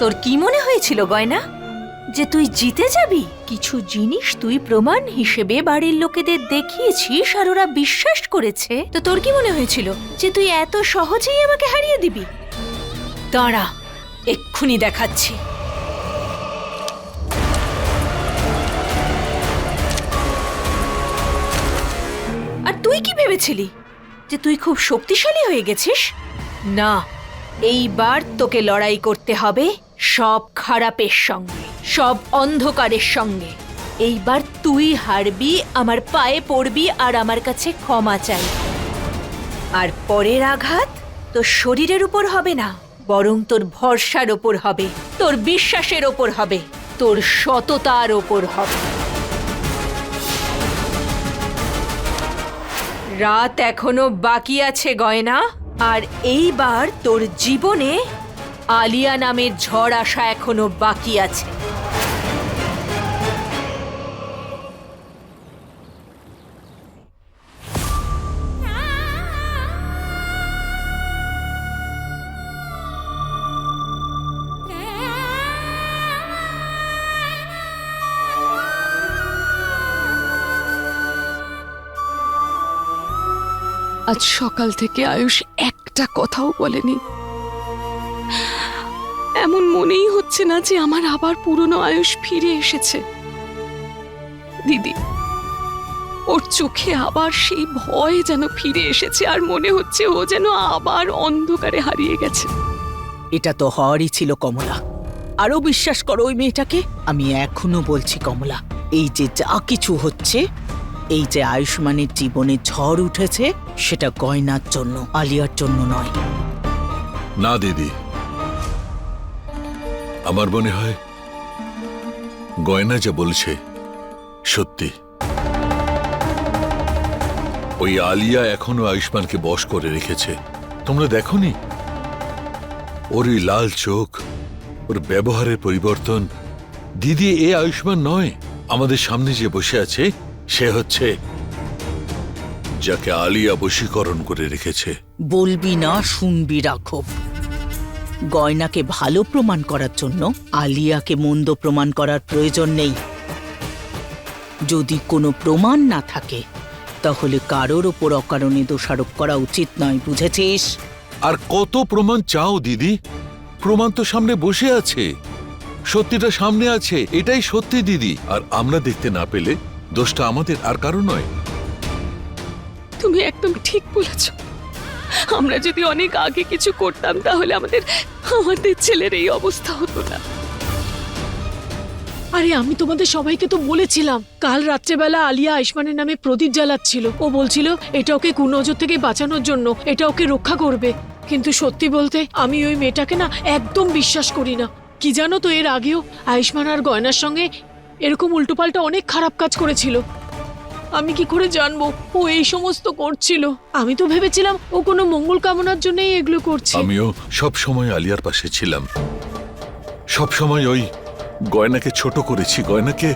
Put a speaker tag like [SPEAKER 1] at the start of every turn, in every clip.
[SPEAKER 1] তোর কি মনে হয়েছিল গয়না, যে তুই জিতে যাবি? কিছু জিনিস তুই প্রমাণ হিসেবে বাড়ির লোকেদের দেখিয়েছিস আর ওরা বিশ্বাস করেছে। তো তোর কি মনে হয়েছিল যে তুই এত সহজেই আমাকে হারিয়ে দিবি? দাঁড়া, এক্ষুনি দেখাচ্ছি। আর তুই কি ভেবেছিলি যে তুই খুব শক্তিশালী হয়ে গেছিস? না, এইবার তোকে লড়াই করতে হবে সব খারাপের সঙ্গে, সব অন্ধকারের সঙ্গে। এইবার তুই হারবি, আমার পায়ে পড়বি আর আমার কাছে ক্ষমা চাই। আর পরের আঘাত তোর শরীরের উপর হবে না, বরং তোর ভরসার ওপর হবে, তোর বিশ্বাসের ওপর হবে, তোর সততার ওপর হবে। রাত এখনো বাকি আছে গয়না, আর এইবার তোর জীবনে আলিয়া নামের ঝড় আসা এখনো বাকি আছে।
[SPEAKER 2] আজ সকাল থেকে আয়ুষ একটা কথাও বলেনি। এমন মনেই হচ্ছে না যে আমার আবার পুরনো আয়ুষ ফিরে এসেছে। দিদি, ওর চোখে আবার সেই ভয় যেন ফিরে এসেছে, আর মনে হচ্ছে ও যেন আবার অন্ধকারে হারিয়ে গেছে।
[SPEAKER 3] এটা তো হওয়ারই ছিল কমলা। আরো বিশ্বাস করো ওই মেয়েটাকে। আমি এখনো বলছি কমলা, এই যে যা কিছু হচ্ছে, এই যে আয়ুষ্মানের জীবনে ঝড় উঠেছে, সেটা গয়নার জন্য, আলিয়ার জন্য নয়।
[SPEAKER 4] না দিদি, আমার মনে হয় গয়না যা বলছে সত্যি। ওই আলিয়া এখনো আয়ুষ্মানকে বশ করে রেখেছে। তোমরা দেখোনি ওর এই লাল চোখ, ওর ব্যবহারের পরিবর্তন। দিদি, এ আয়ুষ্মান নয়। আমাদের সামনে যে বসে আছে সে হচ্ছে যাকে আলিয়া বশীকরণ করে রেখেছে।
[SPEAKER 3] বলবি না, শুনবি রাঘব। গয়নাকে ভালো প্রমাণ করার জন্য আলিয়াকে মন্দ প্রমাণ করার প্রয়োজন নেই। যদি কোনো প্রমাণ না থাকে তাহলে কারোর ওপর অকারণে দোষারোপ করা উচিত নয়, বুঝেছিস?
[SPEAKER 4] আর কত প্রমাণ চাও দিদি? প্রমাণ তো সামনে বসে আছে, সত্যিটা সামনে আছে, এটাই সত্যি দিদি। আর আমরা দেখতে না পেলে দোষটা আমাদের, আর কারো নয়।
[SPEAKER 2] তুমি একদম ঠিক বলেছ। আমরা যদি অনেক আগে কিছু করতাম তাহলে আমাদের ছেলের এই অবস্থা হতো না।
[SPEAKER 5] আরে আমি তোমাদের সবাইকে তো বলেছিলাম, কাল রাত্রেবেলা আলিয়া আয়ুষ্মানের নামে প্রদীপ জ্বালাচ্ছিল। ও বলছিল এটা ওকে কুনজর থেকে বাঁচানোর জন্য, এটা ওকে রক্ষা করবে। কিন্তু সত্যি বলতে আমি ওই মেয়েটাকে না একদম বিশ্বাস করি না। কি জানো তো, এর আগেও আয়ুষ্মান আর গয়নার সঙ্গে এরকম উল্টোপাল্টা অনেক খারাপ কাজ করেছিল। আমি কি করে জানবো ও এই সমস্ত করছিল? আমি তো ভেবেছিলাম ও কোনো মঙ্গল কামনার জন্যই এগুলো করছে।
[SPEAKER 4] আমিও সব সময় আলিয়ার পাশে ছিলাম, সব সময় ওই গয়নাকে ছোট করেছি, গয়নাকে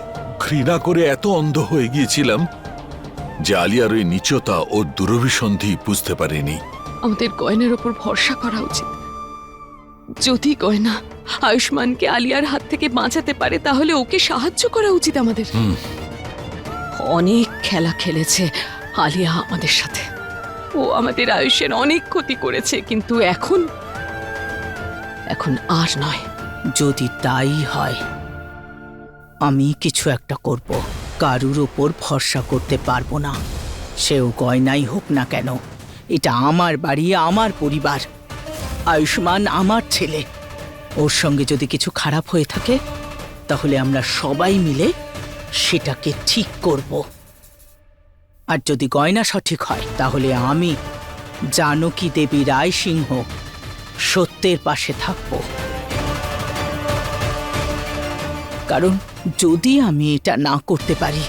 [SPEAKER 4] ঘৃণা করে এত অন্ধ হয়ে গিয়েছিলাম যে আলিয়ার ওই নীচতা ও দুরভিসন্ধি বুঝতে পারিনি।
[SPEAKER 2] আমাদের গয়নার ওপর ভরসা করা উচিত। যদি গয়না আয়ুষ্মানকে আলিয়ার হাত থেকে বাঁচাতে পারে তাহলে ওকে সাহায্য করা উচিত আমাদের। অনেক খেলা খেলেছে আলিয়া আমাদের সাথে, ও আমাদের আয়ুষের অনেক ক্ষতি করেছে, কিন্তু এখন আর নয়।
[SPEAKER 3] যদি তাই হয় আমি কিছু একটা করব। কারুর ওপর ভরসা করতে পারবো না, সেও গয়নাই হোক না কেন। এটা আমার বাড়ি, আমার পরিবার। আয়ুষ্মান আমার ছেলে। ওর সঙ্গে যদি কিছু খারাপ হয়ে থাকে তাহলে আমরা সবাই মিলে সেটাকে ঠিক করব। আর যদি গয়না সঠিক হয় তাহলে আমি, জানকী দেবী রায় সিংহ, সত্যের পাশে থাকব। কারণ যদি আমি এটা না করতে পারি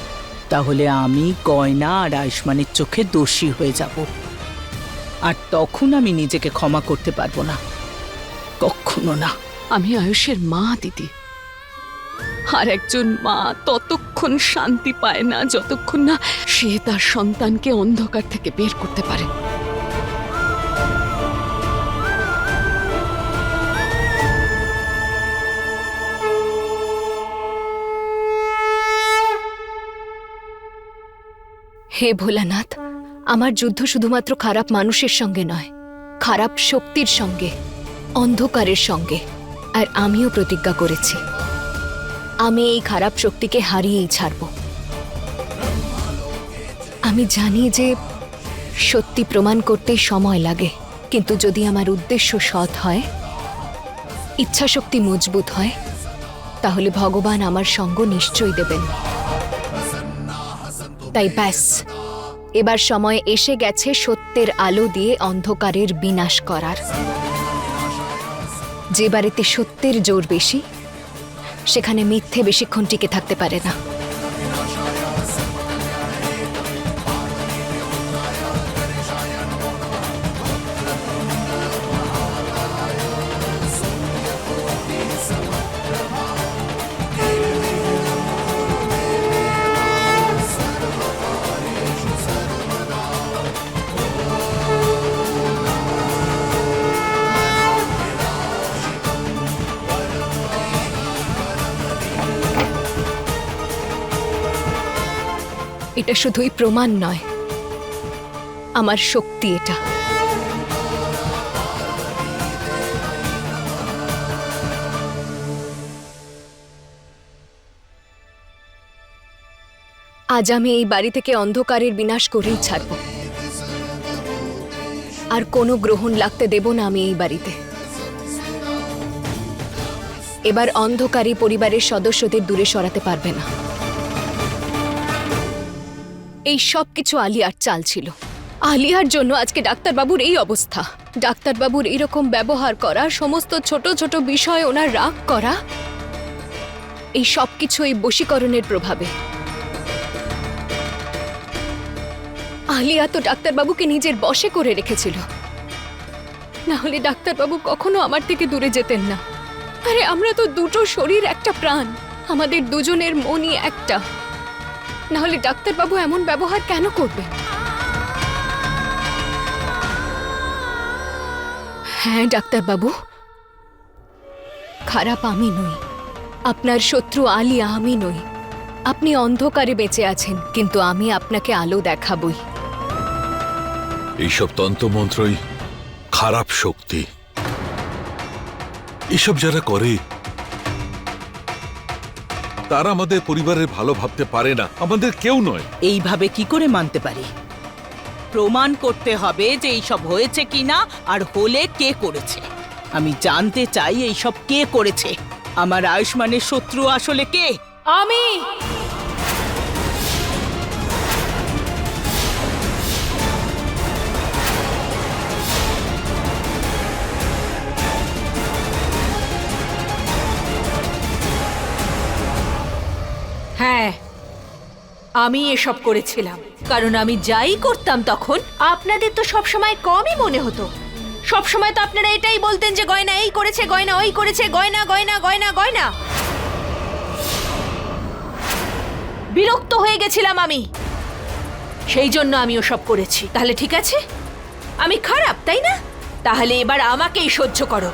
[SPEAKER 3] তাহলে আমি গয়না আর আয়ুষ্মানের চোখে দোষী হয়ে যাব, আর তখন আমি নিজেকে ক্ষমা করতে পারবো না, কখনো না।
[SPEAKER 2] আমি আয়ুষের মা দিদি, আর একজন মা ততক্ষণ শান্তি পায় না যতক্ষণ না সে তার সন্তানকে অন্ধকার থেকে বের করতে পারে। হে ভোলানাথ, আমার যুদ্ধ শুধুমাত্র খারাপ মানুষের সঙ্গে নয়, খারাপ শক্তির সঙ্গে, অন্ধকারের সঙ্গে। আর আমিও প্রতিজ্ঞা করেছি, আমি এই খারাপ শক্তিকে হারিয়েই ছাড়ব। আমি জানি যে সত্যি প্রমাণ করতে সময় লাগে, কিন্তু যদি আমার উদ্দেশ্য সৎ হয়, ইচ্ছাশক্তি মজবুত হয়, তাহলে ভগবান আমার সঙ্গ নিশ্চয়ই দেবেন। তাই ব্যাস, এবার সময় এসে গেছে সত্যের আলো দিয়ে অন্ধকারের বিনাশ করার। যে বাড়িতে সত্যের জোর বেশি, সেখানে মিথ্যে বেশিক্ষণ টিকে থাকতে পারে না। এটা শুধুই প্রমাণ নয়, আমার শক্তি এটা। আজ আমি এই বাড়ি থেকে অন্ধকারের বিনাশ করেই ছাড়ব। আর কোনো গ্রহণ লাগতে দেব না আমি এই বাড়িতে। এবার অন্ধকারী পরিবারের সদস্যদের দূরে সরাতে পারবে না। এই সব কিছু আলিয়ার চাল ছিল। আলিয়ার জন্য আজকে ডাক্তারবাবুর এই অবস্থা। ডাক্তারবাবুর এইরকম ব্যবহার করা, সমস্ত ছোট ছোট বিষয়ে ওনার রাগ করা, এই সব কিছু এই বশীকরণের প্রভাবে। আলিয়া তো ডাক্তারবাবুকে নিজের বশে করে রেখেছিল, না হলে ডাক্তারবাবু কখনো আমার থেকে দূরে যেতেন না। আরে আমরা তো দুটো শরীর, একটা প্রাণ, আমাদের দুজনের মনই একটা। না হলে ডাক্তারবাবু এমন ব্যবহার কেন করবে? হ্যাঁ ডাক্তারবাবু, খারাপ আমি নই, আপনার শত্রু আলিয়া আমি নই। আপনি অন্ধকারে বেঁচে আছেন, কিন্তু আমি আপনাকে আলো দেখাবই।
[SPEAKER 4] এইসব তন্ত্রমন্ত্রই খারাপ শক্তি। এসব যারা করে তারা আমাদের পরিবারের ভালো ভাবতে পারে না, আমাদের কেউ নয়।
[SPEAKER 3] এইভাবে কি করে মানতে পারি? প্রমাণ করতে হবে যে এইসব হয়েছে কিনা, আর হলে কে করেছে। আমি জানতে চাই এইসব কে করেছে। আমার আয়ুষ্মানের শত্রু আসলে কে?
[SPEAKER 1] আমি। হ্যাঁ, আমি এসব করেছিলাম, কারণ আমি যাই করতাম তখন আপনাদের তো সবসময় কমই মনে হতো। সবসময় তো আপনারা এটাই বলতেন যে গয়না এই করেছে, গয়না ওই করেছে, গয়না গয়না গয়না গয়না। বিরক্ত হয়ে গেছিলাম আমি, সেই জন্য আমি ওসব করেছি। তাহলে ঠিক আছে, আমি খারাপ তাই না? তাহলে এবার আমাকেই সহ্য করো।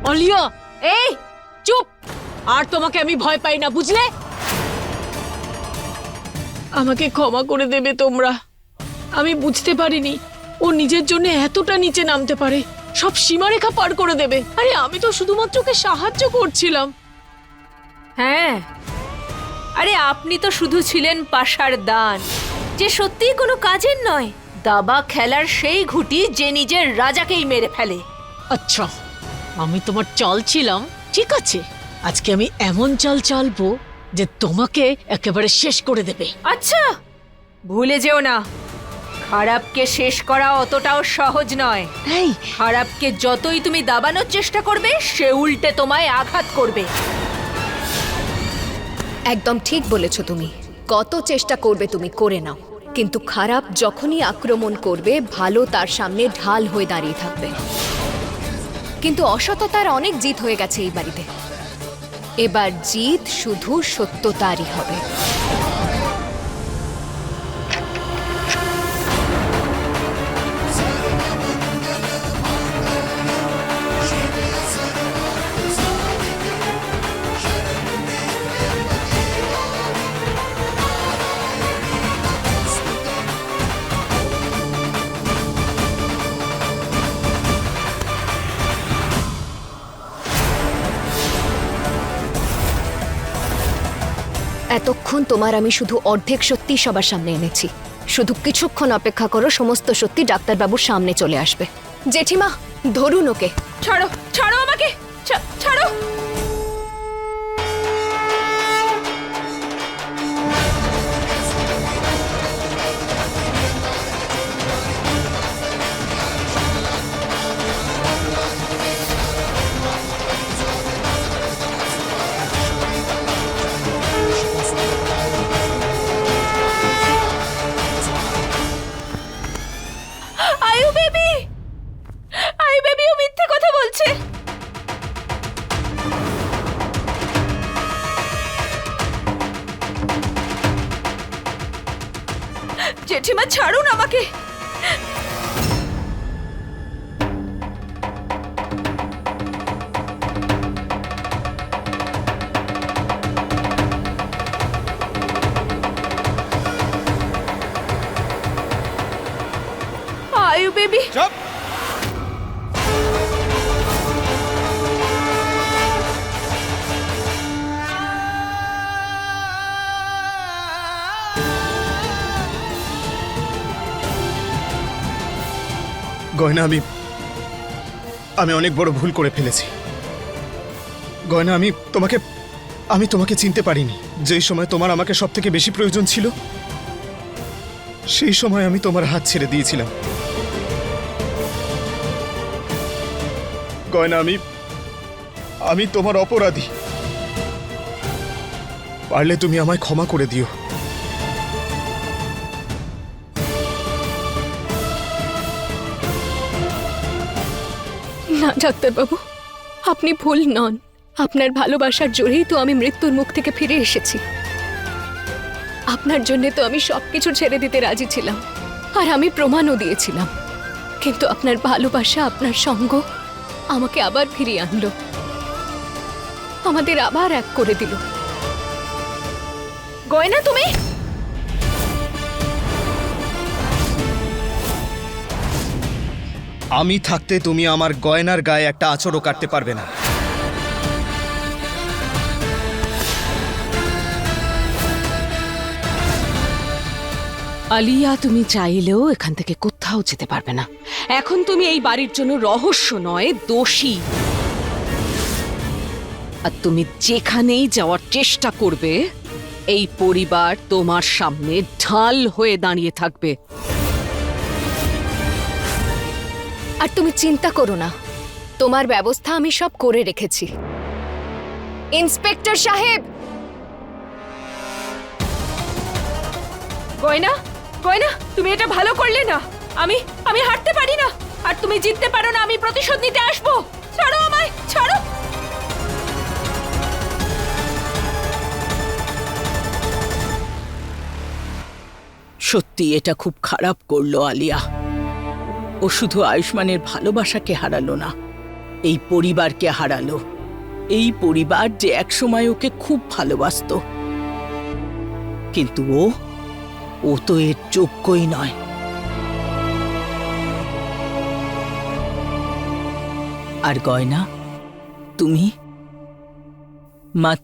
[SPEAKER 5] আলিয়া,
[SPEAKER 1] এই
[SPEAKER 5] চুপ! আর তোমাকে আমি ভয় পাই না, বুঝলে? আমাকে ক্ষমা করে দেবে তোমরা। আমি বুঝতে পারিনি ও নিজের জন্য এতটা নিচে নামতে পারে, সব সীমারেখা পার করে দেবে। আরে আমি তো শুধুমাত্র ওকে সাহায্য করছিলাম।
[SPEAKER 1] হ্যাঁ, আরে আপনি তো শুধু ছিলেন পাশার দান, যে সত্যিই কোনো কাজের নয়। দাবা খেলার সেই ঘুঁটি যে নিজের রাজাকেই মেরে ফেলে।
[SPEAKER 5] আচ্ছা, আমি তোমার চাল ছিলাম, ঠিক আছে। আজকে আমি এমন চাল চালবো যে তোমাকে একেবারে শেষ করে দেবে।
[SPEAKER 1] আচ্ছা, ভুলে যেও না, খারাপকে শেষ করা অতটাও সহজ নয়।
[SPEAKER 5] এই,
[SPEAKER 1] খারাপকে যতই তুমি দাবানোর চেষ্টা করবে, সে উল্টে তোমায় আঘাত করবে।
[SPEAKER 2] একদম ঠিক বলেছ তুমি। কত চেষ্টা করবে তুমি করে নাও, কিন্তু খারাপ যখনই আক্রমণ করবে, ভালো তার সামনে ঢাল হয়ে দাঁড়িয়ে থাকবে। কিন্তু অসততার অনেক জিত হয়ে গেছে এই বাড়িতে। এবার জিত শুধু সত্যতারই হবে।
[SPEAKER 6] এতক্ষণ তোমার আমি শুধু অর্ধেক সত্যি সবার সামনে এনেছি। শুধু কিছুক্ষণ অপেক্ষা করো, সমস্ত সত্যি ডাক্তারবাবুর সামনে চলে আসবে। জেঠিমা, ধরুন ওকে।
[SPEAKER 1] ছাড়ো, ছাড়ো আমাকে, ছাড়ো। আয়ু বেবি, আয়ু বেবি, ও মিথ্যে কথা বলছে। জেঠিমা ছাড়ুন আমাকে। আয়ু বেবি,
[SPEAKER 7] গয়না, আমি অনেক বড় ভুল করে ফেলেছি। গয়না, আমি তোমাকে চিনতে পারিনি। যেই সময় তোমার আমাকে সব থেকে বেশি প্রয়োজন ছিল, সেই সময় আমি তোমার হাত ছেড়ে দিয়েছিলাম। গয়না, আমি তোমার অপরাধী। পারলে তুমি আমায় ক্ষমা করে দিও।
[SPEAKER 6] না ডাক্তারবাবু, আপনি ভুল নন। আপনার ভালোবাসার জোরেই তো আমি মৃত্যুর মুখ থেকে ফিরে এসেছি। আপনার জন্য তো আমি সবকিছু ছেড়ে দিতে রাজি ছিলাম, আর আমি প্রমাণও দিয়েছিলাম। কিন্তু আপনার ভালোবাসা, আপনার সঙ্গ আমাকে আবার ফিরিয়ে আনলো, আমাদের আবার এক করে দিল।
[SPEAKER 1] গয়না তুমি,
[SPEAKER 7] আমি থাকতে তুমি আমার গয়নার গায়ে একটা আঁচড়ও কাটতে পারবে না।
[SPEAKER 2] আলিয়া, তুমি চাইলেও এখান থেকে কোথাও যেতে পারবে না। এখন তুমি এই বাড়ির জন্য রহস্য নয়, দোষী। আর তুমি যেখানেই যাওয়ার চেষ্টা করবে, এই পরিবার তোমার সামনে ঢাল হয়ে দাঁড়িয়ে থাকবে।
[SPEAKER 6] আর তুমি চিন্তা করো না, তোমার ব্যবস্থা আমি সব করে রেখেছি। ইন্সপেক্টর সাহেব!
[SPEAKER 1] গয়না, গয়না, তুমি এটা ভালো করলে না। আমি হারতে পারি না, আর তুমি জিততে পারো না। আমি প্রতিশোধ নিতে আসবো। ছাড়ো আমায়, ছাড়ো।
[SPEAKER 3] সত্যি এটা খুব খারাপ করলো আলিয়া। ও শুধু আয়ুষ্মানের ভালোবাসাকে হারালো না, এই পরিবারকে হারালো। এই পরিবার যে একসময় ওকে খুব ভালোবাসতো, কিন্তু ও তো এর যোগ্যই নয়। আর গয়না, তুমি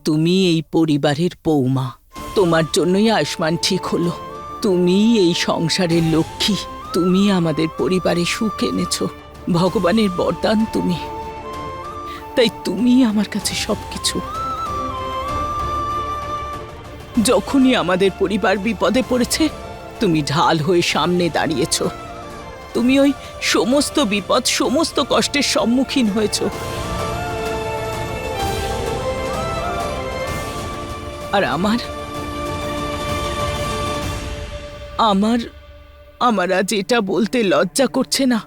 [SPEAKER 3] তুমি এই পরিবারের বৌমা। তোমার জন্যই আয়ুষ্মান ঠিক হলো। তুমি এই সংসারের লক্ষ্মী। তুমি আমাদের পরিবারে সুখ এনেছো। ভগবানের বরদান তুমি। তাই তুমি আমার কাছে সবকিছু। যখনই আমাদের পরিবার বিপদে পড়েছে, তুমি ঢাল হয়ে সামনে দাঁড়িয়েছো। তুমি ওই সমস্ত বিপদ, সমস্ত কষ্টের সম্মুখীন হয়েছো। আর আমার আজ এটা বলতে লজ্জা করছে না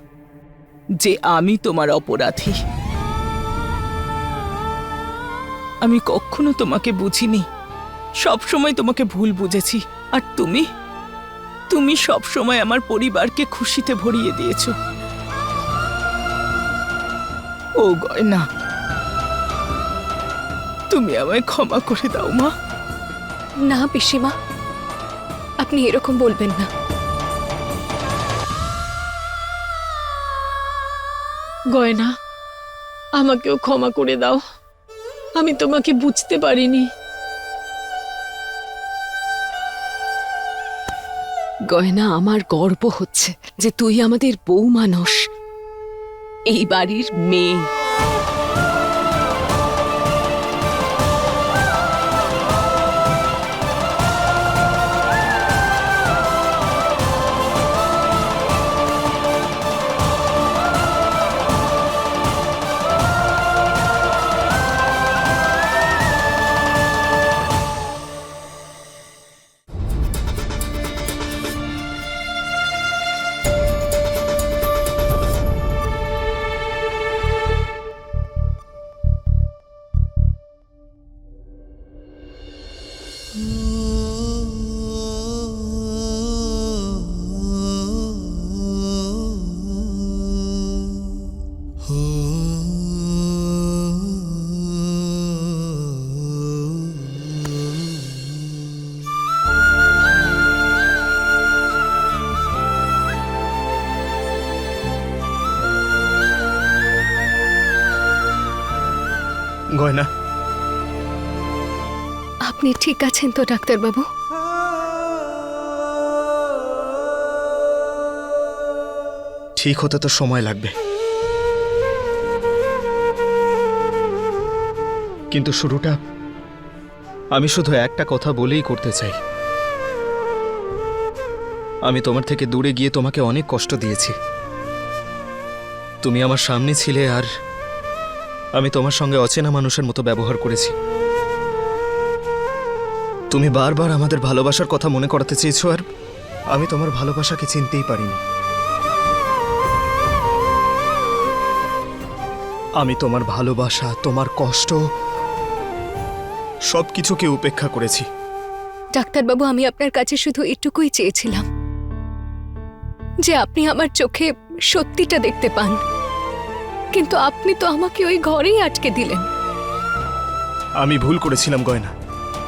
[SPEAKER 3] যে আমি তোমার অপরাধী। আমি কখনো তোমাকে বুঝিনি, সবসময় তোমাকে ভুল বুঝেছি। আর তুমি সবসময় আমার পরিবারকে খুশিতে ভরিয়ে দিয়েছো। ও গয়না, তুমি আমায় ক্ষমা করে দাও মা।
[SPEAKER 6] না পিসিমা, আপনি এরকম বলবেন না।
[SPEAKER 5] গয়না, আমাকেও ক্ষমা করে দাও। আমি তোমাকে বুঝতে পারিনি।
[SPEAKER 2] গয়না, আমার গর্ব হচ্ছে যে তুই আমাদের বউ মানুষ, এই বাড়ির মেয়ে।
[SPEAKER 7] গয়না,
[SPEAKER 6] আপনি ঠিক আছেন তো ডাক্তারবাবু?
[SPEAKER 7] ঠিক হতে তো সময় লাগবে, কিন্তু শুরুটা আমি শুধু একটা কথা বলেই করতে চাই। আমি তোমার থেকে দূরে গিয়ে তোমাকে অনেক কষ্ট দিয়েছি। তুমি আমার সামনে ছিলে আর আমি তোমার সঙ্গে অচেনা মানুষের মতো ব্যবহার করেছি। তুমি বারবার আমাদের ভালোবাসার কথা মনে করাতে চেয়েছো আর আমি তোমার ভালোবাসাকে চিনতেই পারিনি। আমি তোমার ভালোবাসা, তোমার কষ্ট সবকিছুকে উপেক্ষা করেছি।
[SPEAKER 6] ডাক্তারবাবু, আমি আপনার কাছে শুধু এটুকুই চেয়েছিলাম যে আপনি আমার চোখে সত্যিটা দেখতে পান, কিন্তু আপনি তো আমাকে ওই ঘরেই আটকে দিলেন।
[SPEAKER 7] আমি ভুল করেছিলাম গয়না,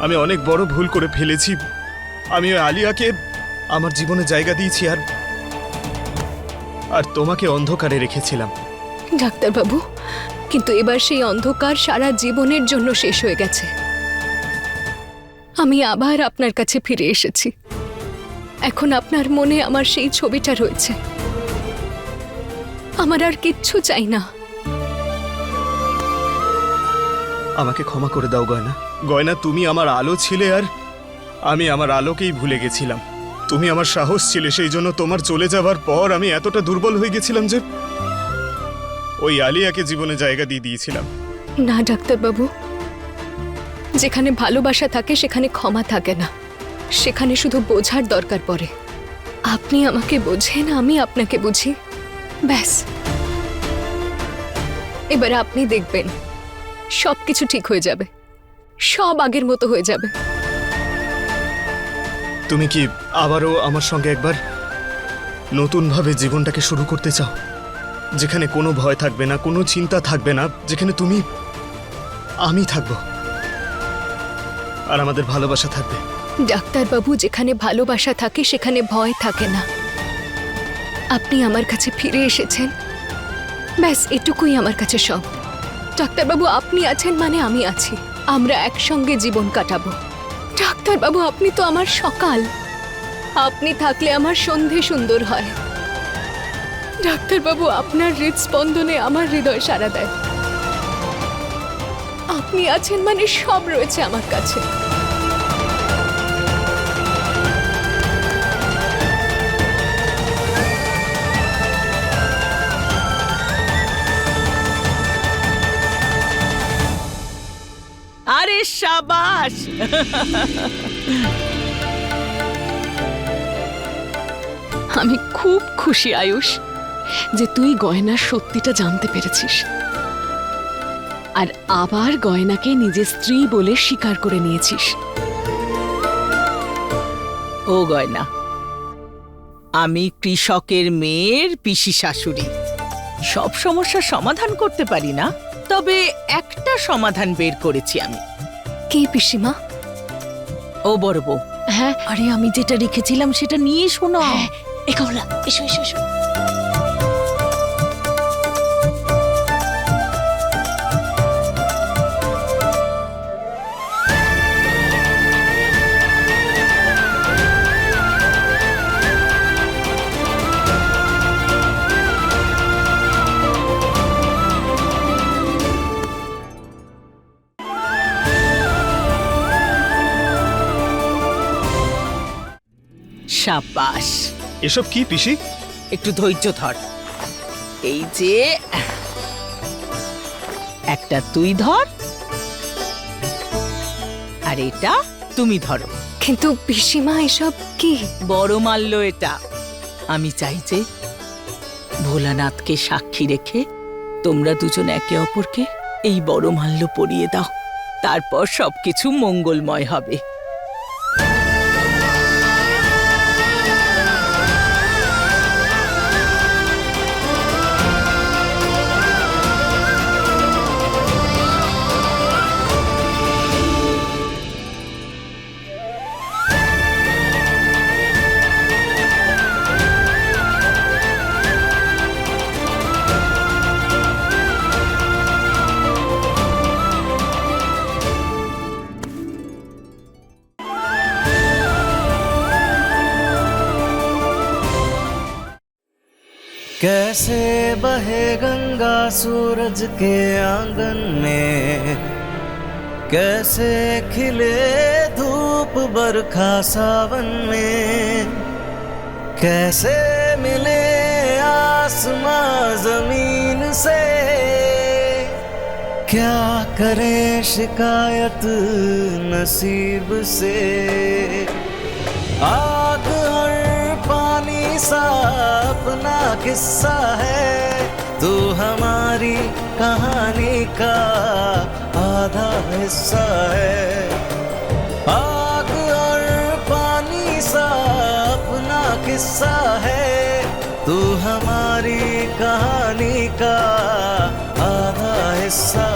[SPEAKER 7] আমি অনেক বড় ভুল করে ফেলেছি। আমি ওই আলিয়াকে আমার জীবনে জায়গা দিয়েছি আর তোমাকে অন্ধকারে রেখেছিলাম।
[SPEAKER 6] ডাক্তারবাবু, কিন্তু এবার সেই অন্ধকার সারা জীবনের জন্য শেষ হয়ে গেছে। আমি আবার আপনার কাছে ফিরে এসেছি। এখন আপনার মনে আমার সেই ছবিটা রয়েছে। আমার আর কিচ্ছু চাই না।
[SPEAKER 7] আমাকে ক্ষমা করে দাও গয়না। গয়না, তুমি আমার আলো ছিলে আর আমি আমার আলোকেই ভুলে গেছিলাম। তুমি আমার সাহস ছিলে, সেই জন্য তোমার চলে যাওয়ার পর আমি এতটা দুর্বল হয়ে গেছিলাম যে ওই আলিয়াকে জীবনে জায়গা দিয়ে দিয়েছিলাম।
[SPEAKER 6] না ডাক্তারবাবু, যেখানে ভালোবাসা থাকে সেখানে ক্ষমা থাকে না, সেখানে শুধু বোঝার দরকার পড়ে। আপনি আমাকে বোঝেন, আমি আপনাকে বুঝি, ব্যাস। এবার আপনি দেখবেন সবকিছু ঠিক হয়ে যাবে, সব আগের মতো হয়ে যাবে।
[SPEAKER 7] তুমি কি আবারও আমার সঙ্গে একবার নতুনভাবে জীবনটাকে শুরু করতে চাও, যেখানে কোনো ভয় থাকবে না, কোনো চিন্তা থাকবে না, যেখানে তুমি, আমি থাকবো আর আমাদের ভালোবাসা থাকবে?
[SPEAKER 6] ডাক্তারবাবু, যেখানে ভালোবাসা থাকে সেখানে ভয় থাকে না। আপনি আমার কাছে ফিরে এসেছেন, ব্যাস এটুকুই আমার কাছে সব। ডাক্তারবাবু, আপনি আছেন মানে আমি আছি, আমরা একসঙ্গে জীবন কাটাবো। ডাক্তারবাবু, আপনি তো আমার সকাল, আপনি থাকলে আমার সন্ধে সুন্দর হয়। ডাক্তারবাবু, আপনার হৃদস্পন্দনে আমার হৃদয় সাড়া দেয়। আপনি আছেন মানে সব রয়েছে আমার কাছে।
[SPEAKER 3] আরে সাবাস!
[SPEAKER 2] আমি খুব খুশি আয়ুষ যে তুই গয়নার সত্যিটা জানতে পেরেছিস আর আবার গয়নাকে নিজের স্ত্রী বলে স্বীকার করে নিয়েছিস।
[SPEAKER 3] ও গয়না, আমি কৃষকের মেয়ের পিসি শাশুড়ি। সব সমস্যার সমাধান করতে পারি না, তবে একটা সমাধান বের করেছি আমি।
[SPEAKER 6] কে পিসিমা?
[SPEAKER 3] ও বড় বউ।
[SPEAKER 2] হ্যাঁ,
[SPEAKER 3] আরে আমি যেটা রেখেছিলাম সেটা নিয়ে শোনো।
[SPEAKER 2] এ কমলা, এসো এসো এসো।
[SPEAKER 3] সাবাস।
[SPEAKER 7] এসব কি পিসি?
[SPEAKER 3] একটু ধৈর্য ধর। এই যে একটা তুই ধর, আর এটা তুমি ধরো।
[SPEAKER 6] কিন্তু পিসিমা এসব কি?
[SPEAKER 3] বড় মাল্য এটা। আমি চাই যে ভোলানাথকে সাক্ষী রেখে তোমরা দুজন একে অপরকে এই বড় মাল্য পরিয়ে দাও, তারপর সবকিছু মঙ্গলময় হবে।
[SPEAKER 8] कैसे बहे गंगा सूरज के आंगन में, कैसे खिले धूप बरखा सावन में, कैसे मिले आसमां जमीन से, क्या करें शिकायत नसीब से। आग और पानी सा अपना किस्सा है, तू हमारी कहानी का आधा हिस्सा है। आग और पानी सा अपना किस्सा है, तू हमारी कहानी का आधा हिस्सा